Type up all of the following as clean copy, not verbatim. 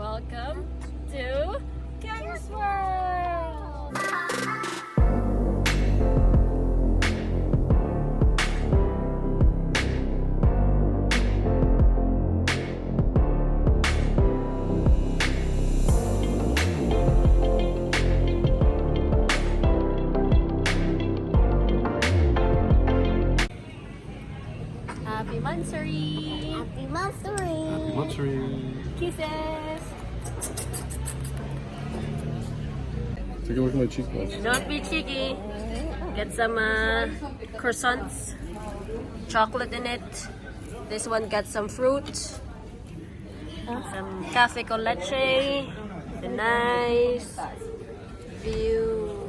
Welcome to Cam's World! Happy Monthsary! Happy Monthsary! Happy Monthsary! Kisses! Take a look at my cheekbones. Don't be cheeky. Get some croissants, chocolate in it. This one got some fruit, some cafe con leche, the nice view.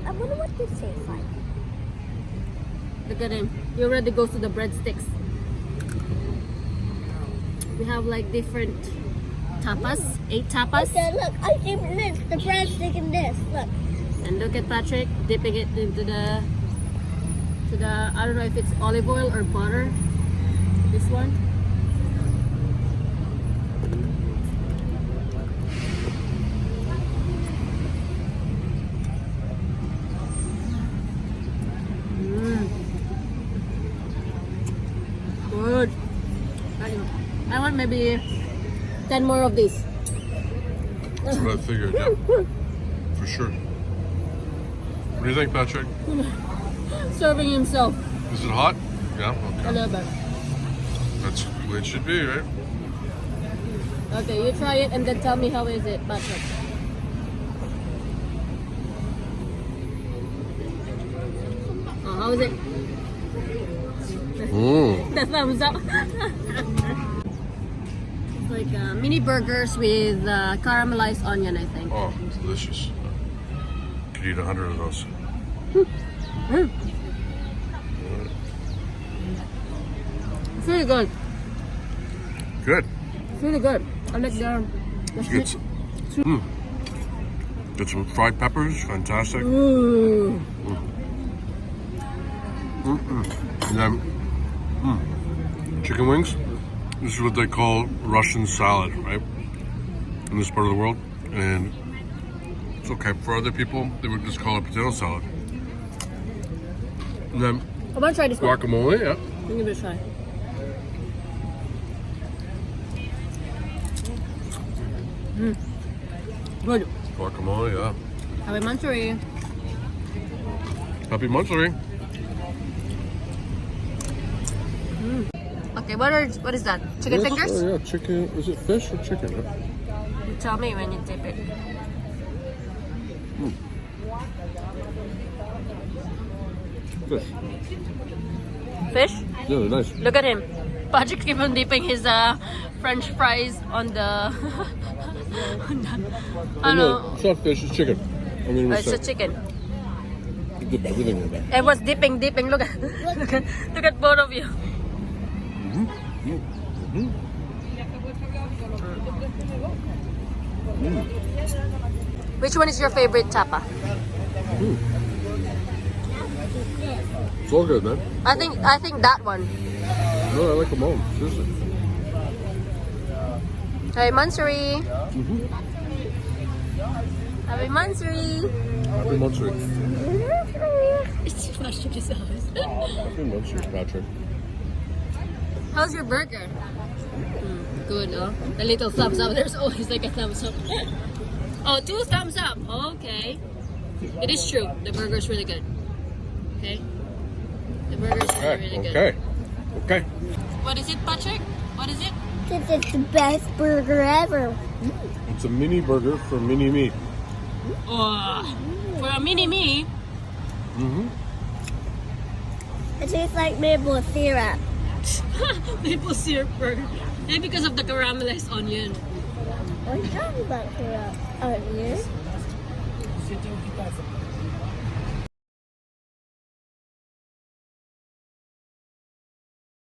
I wonder what this tastes like. Look at him. He already goes to the breadsticks. We have like different tapas, 8 tapas. Okay, look, I see this, the breadstick in this, look. And look at Patrick dipping it into the I don't know if it's olive oil or butter. This one. Good. I want maybe 10 more of these. That's what I figured, yeah. For sure. What do you think, Patrick? Serving himself. Is it hot? Yeah, A okay. little bit. That's the way it should be, right? Okay, you try it and then tell me how is it, Patrick. Oh, how is it? The thumbs up. It's like mini burgers with caramelized onion, I think. Oh, delicious. Could eat 100 of those. It's really good. Good. It's really good. I like the Get some, Get some fried peppers, fantastic. Ooh. And then chicken wings. This is what they call Russian salad, right? In this part of the world. And it's okay. For other people, they would just call it potato salad. And then I want to try this one. guacamole, yeah. Let me give it a try. Good. Guacamole, yeah. Happy Monthsary. Happy Monthsary. Okay, what is that? Chicken fingers? Oh, yeah, chicken. Is it fish or chicken? Huh? You tell me when you dip it. Fish. Fish? Yeah, they're nice. Look at him. Patrick keep on dipping his French fries on the Ano? It's not fish, it's chicken. I mean, It's a chicken. You dip everything in there. Everyone's dipping. Look at, look at both of you. Which one is your favorite tapa? It's all good, man. I think that one. No, I like them all. Seriously. Hey, Monthsary. Happy Monthsary. Happy Monthsary. It's Patrick's house. Happy Monthsary, Patrick. How's your burger? Good, no? The little thumbs up. There's always like a thumbs up. Oh, 2 thumbs up. Okay. It is true. The burger's really good. Okay? The burger's really good. Okay. What is it, Patrick? What is it? This is the best burger ever. It's a mini burger for mini me. Oh, for a mini me. It tastes like maple syrup. Maple syrup burger. And because of the caramelized onion. What are you talking about syrup? Onion?